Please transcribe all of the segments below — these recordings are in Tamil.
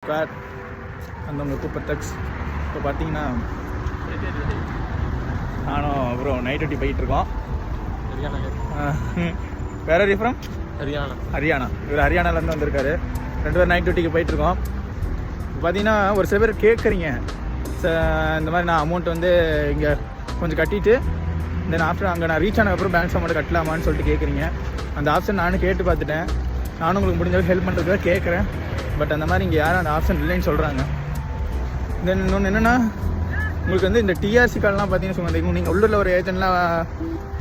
ஸ்கொயர் அந்த கூப்பர் டக்ஸ். இப்போ பார்த்தீங்கன்னா நானும் அப்புறம் நைட் டியூட்டி போயிட்டுருக்கோம். வேற ஃப்ரம் ஹரியானா. இவர் ஹரியானாலேருந்து வந்திருக்காரு. 2 பேர் நைட் டியூட்டிக்கு போயிட்டுருக்கோம். இப்போ பார்த்தீங்கன்னா ஒரு சில பேர் கேட்குறீங்க, இந்த மாதிரி நான் அமௌண்ட் வந்து இங்கே கொஞ்சம் கட்டிட்டு தென் ஆஃப்டர் அங்கே நான் ரீச் ஆனதுக்கப்புறம் பேங்க் அமௌண்ட் கட்டலாமான்னு சொல்லிட்டு கேட்குறீங்க. அந்த ஆப்ஷன் நானும் கேட்டு பார்த்துட்டேன். நானும் உங்களுக்கு முடிஞ்சளவுக்கு ஹெல்ப் பண்ணுறதுக்காக கேட்குறேன். பட் அந்த மாதிரி இங்கே யாரும் அந்த ஆப்ஷன் இல்லைன்னு சொல்கிறாங்க. தென் இன்னொன்று என்னென்னா, உங்களுக்கு வந்து இந்த டிஆர்சி கார்டெலாம் பார்த்தீங்கன்னு சொல்லுங்கள், நீங்கள் உள்ளூரில் ஒரு ஏஜென்ட்லாம்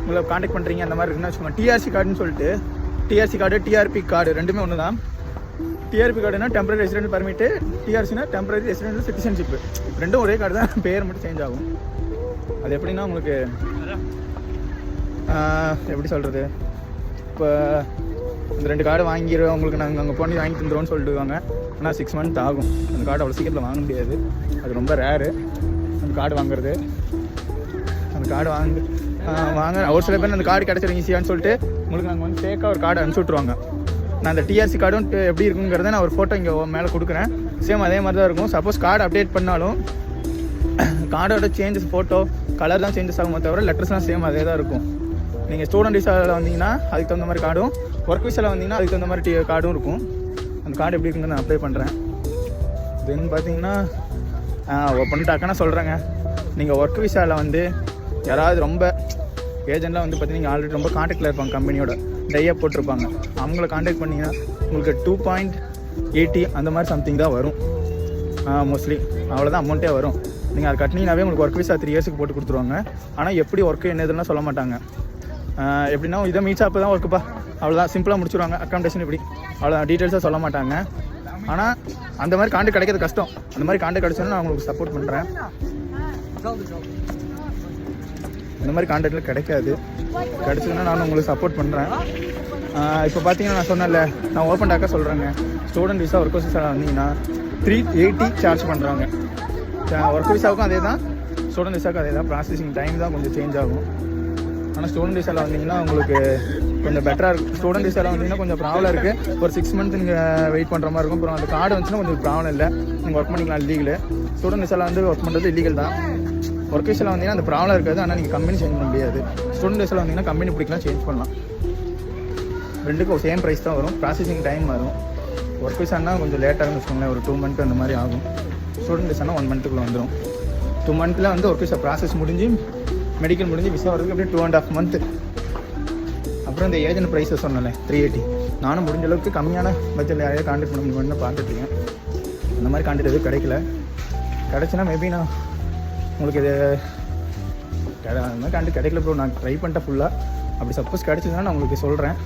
உங்களை காண்டாக்ட் பண்ணுறீங்க அந்த மாதிரி இருக்குன்னு வச்சுக்கோங்க. டிஆர்சி கார்டுன்னு சொல்லிட்டு, டிஆர்சி கார்டு டிஆர்பி கார்டு ரெண்டுமே ஒன்று தான். டிஆர்பி கார்டுனா டெம்பரரி ரெசிடென்ட் பர்மிட்டு, டிஆர்சினா டெம்பரரி ரெசிடென்ட் சிட்டிசன்ஷிப்பு. ரெண்டும் ஒரே கார்டு தான், பேர் மட்டும் சேஞ்ச் ஆகும். அது எப்படின்னா உங்களுக்கு எப்படி சொல்கிறது, இப்போ இந்த 2 கார்டு வாங்கிடுவோம் உங்களுக்கு, நாங்கள் அங்கே போய் வாங்கி தந்துடுவோம்னு சொல்லிட்டுவாங்க. ஆனால் 6 மந்த் ஆகும். அந்த கார்டு அவ்வளோ சீக்கிரத்தில் வாங்க முடியாது. அது ரொம்ப ரேரு அந்த கார்டு வாங்குறது. அந்த கார்டு வாங்க ஒரு சில பேர் அந்த கார்டு கிடச்சிடும் ஈஸியான்னு சொல்லிட்டு உங்களுக்கு நாங்கள் வந்து ஃபேக்காக ஒரு கார்டு அனுப்பிச்சி விட்ருவாங்க. நான் அந்த டிஆர்சி கார்டும் எப்படி இருக்குங்கிறத நான் ஒரு ஃபோட்டோ இங்கே மேலே கொடுக்குறேன். சேம் அதே மாதிரி தான் இருக்கும். சப்போஸ் கார்டு அப்டேட் பண்ணாலும் கார்டோட சேஞ்சஸ் ஃபோட்டோ கலர் தான் சேஞ்சஸ் ஆகுமே தவிர லெட்டர்ஸ்லாம் சேம் அதே தான் இருக்கும். நீங்கள் ஸ்டூடெண்ட் விசாவில் வந்தீங்கன்னா அதுக்கு தகுந்த மாதிரி கார்டும், ஒர்க் விசாவில் வந்தீங்கன்னா அதுக்கு தகுந்த மாதிரி கார்டும் இருக்கும். அந்த கார்டு எப்படி இருக்குன்னு நான் அப்ளை பண்ணுறேன். தென் பார்த்தீங்கன்னா பண்ணிட்டாக்கா நான் சொல்கிறேங்க, நீங்கள் ஒர்க் விசாவில் வந்து யாராவது ரொம்ப ஏஜென்ட்லாம் வந்து பார்த்தீங்கன்னா ஆல்ரெடி ரொம்ப காண்டாக்டில் இருப்பாங்க, கம்பெனியோட டையாக போட்டிருப்பாங்க. அவங்கள காண்டாக்ட் பண்ணிங்கன்னா உங்களுக்கு 2.80 அந்த மாதிரி சம்திங் தான் வரும் மோஸ்ட்லி. அவ்வளோதான் அமௌண்ட்டே வரும். நீங்கள் அது கட்டினீங்கனாவே உங்களுக்கு ஒர்க் விசா 3 இயர்ஸுக்கு போட்டு கொடுத்துருவாங்க. ஆனால் எப்படி ஒர்க்கு என்ன இதெல்லாம் சொல்ல மாட்டாங்க. எப்படின்னா இதை மீட்ஸ் அப்போ தான் ஒர்க்குப்பா, அவ்வளோதான் சிம்பிளாக முடிச்சுருவாங்க. அக்காமடேஷன் இப்படி அவ்வளோ டீட்டெயில்ஸாக சொல்ல மாட்டாங்க. ஆனால் அந்த மாதிரி காண்டாக்ட் கிடைக்கிறது கஷ்டம். அந்த மாதிரி காண்டாக்ட் கிடைச்சோன்னா நான் உங்களுக்கு சப்போர்ட் பண்ணுறேன். இந்த மாதிரி காண்டாக்டில் கிடைக்காது, கிடச்சதுன்னா நான் உங்களுக்கு சப்போர்ட் பண்ணுறேன். இப்போ பார்த்தீங்கன்னா நான் சொன்னேன்ல, நான் ஓப்பன் டாக்காக சொல்கிறேங்க. ஸ்டூடெண்ட் விசா ஒர்க் விசாவில் வந்தீங்கன்னா 380 சார்ஜ் பண்ணுறாங்க. ஒர்க் விசாவுக்கும் அதே தான், ஸ்டூடெண்ட் விசாவுக்கும் அதே தான். ப்ராசஸிங் டைம் தான் கொஞ்சம் சேஞ்ச் ஆகும். ஆனால் ஸ்டூடெண்ட் விசாவில் வந்தீங்கன்னா உங்களுக்கு கொஞ்சம் பெட்டராக இருக்கும். ஸ்டூடெண்ட் விசாவில் வந்தீங்கன்னா கொஞ்சம் ப்ராப்ளம் இருக்குது. ஒரு 6 மந்த் நீங்கள் வெயிட் பண்ணுற மாதிரி இருக்கும். அப்புறம் அந்த கார்டு வந்துச்சுன்னா கொஞ்சம் ப்ராப்ளம் இல்லை, நீங்கள் ஒர்க் பண்ணிக்கலாம் லீகல். ஸ்டூடெண்ட் விசாவில் வந்து ஒர்க் பண்ணுறது இல்லீகல் தான். ஒர்க் விசாவில் வந்தீங்கன்னா அந்த ப்ராப்ளம் இருக்காது. ஆனால் நீங்கள் கம்பெனி சேஞ்ச் பண்ண முடியாது. ஸ்டூடெண்ட் விசாவில் வந்தீங்கன்னா கம்பெனி பிடிக்கலாம், சேஞ்ச் பண்ணலாம். ரெண்டுக்கும் சேம் ப்ரைஸ் தான் வரும். ப்ராசஸிங் டைம் வரும். ஒர்க் விசானா கொஞ்சம் லேட்டாக வச்சுக்கோங்களேன், ஒரு 2 மந்த் அந்த மாதிரி ஆகும். ஸ்டூடெண்ட் விசானா 1 மந்த்துக்குள்ளே வந்துடும். 2 மந்த்தில் வந்து ஒர்க் விசா ப்ராசஸ் முடிஞ்சு மெடிக்கல் முடிஞ்சு விசா வரதுக்கு அப்படியே 2.5 மந்த்து. அப்புறம் இந்த ஏஜென்ட் ப்ரைஸை சொன்னேன் 380. நானும் முடிஞ்ச அளவுக்கு கம்மியான பட்ஜெட்டில் யாரையா காண்டாக்ட் பண்ண முடியும்னு பார்த்துட்ருக்கேன். அந்த மாதிரி காண்டாக்ட் எதுவும் கிடைக்கல. கிடச்சின்னா மேபி நான் உங்களுக்கு இது அந்த மாதிரி காண்டாக்ட் கிடைக்கல ப்ரோ, நான் ட்ரை பண்ணிட்டேன் ஃபுல்லாக. அப்படி சப்போஸ் கிடச்சிதுன்னா நான் உங்களுக்கு சொல்கிறேன்.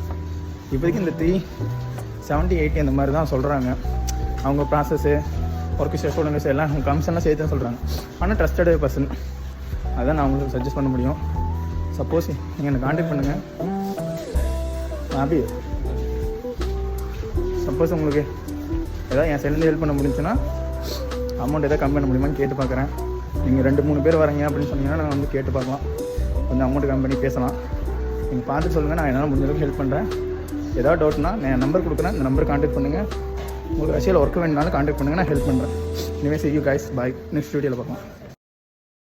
இப்போதைக்கு இந்த 370-80 அந்த மாதிரி தான் சொல்கிறாங்க. அவங்க ப்ராசஸ்ஸு ஒர்க் ஸ்டூடெண்ட்ஸ் எல்லாம் கமிஷன்லாம் சேர்த்து தான் சொல்கிறாங்க. ஆனால் ட்ரஸ்டட் பர்சன் அதான் நான் உங்களுக்கு சஜஸ்ட் பண்ண முடியும். சப்போஸ் நீங்கள் என்னை காண்டாக்ட் பண்ணுங்கள். அப்படி சப்போஸ் உங்களுக்கு ஏதாவது என் சைட்லேருந்து ஹெல்ப் பண்ண முடிஞ்சுன்னா அமௌண்ட் எதாவது கம்மி பண்ண முடியுமான்னு கேட்டு பார்க்குறேன். நீங்கள் 2-3 பேர் வரீங்க அப்படின்னு சொன்னீங்கன்னா நான் வந்து கேட்டு பார்க்கலாம். கொஞ்சம் அமௌண்ட் கம்மி பண்ணி பேசலாம். நீங்கள் பார்த்துட்டு சொல்லுங்கள், நான் என்னால் முடிஞ்ச அளவுக்கு ஹெல்ப் பண்ணுறேன். ஏதாவது டவுட்னா நான் நம்பர் கொடுக்குறேன், இந்த நம்பர் காண்டாக்ட் பண்ணுங்கள். உங்களுக்கு ரஷ்யாவில் ஒர்க் வேணுனாலும் காண்டாக்ட் பண்ணுங்கள், நான் ஹெல்ப் பண்ணுறேன். இனிமேல் see you guys, bye. Next வீடியோவில் பார்க்கலாம்.